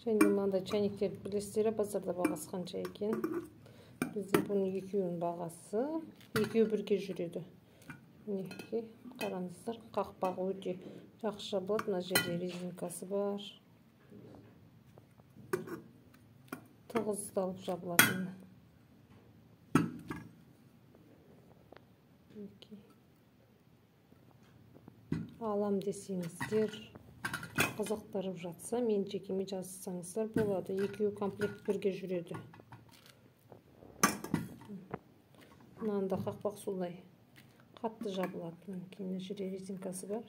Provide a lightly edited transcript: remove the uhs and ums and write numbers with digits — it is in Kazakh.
Және мынандай чайниктерді білесіздер, базарда бағасы қанша екен. Бізде бұның екеуінің бағасы 2-і бірге жүреді. Мінекей, қараңыздар, қақпағы өте жақсы жабылады. Мына жерде резинкасы бар. Тығыздалып жабылатын. Алам десеңіздер, қызықтырып жатса, мен жекеме жазсаңыздар болады. 2-і комплект бірге жүреді. Мынанда қақпақ солай қатты жабылады. Мына жерде резинкасы бар.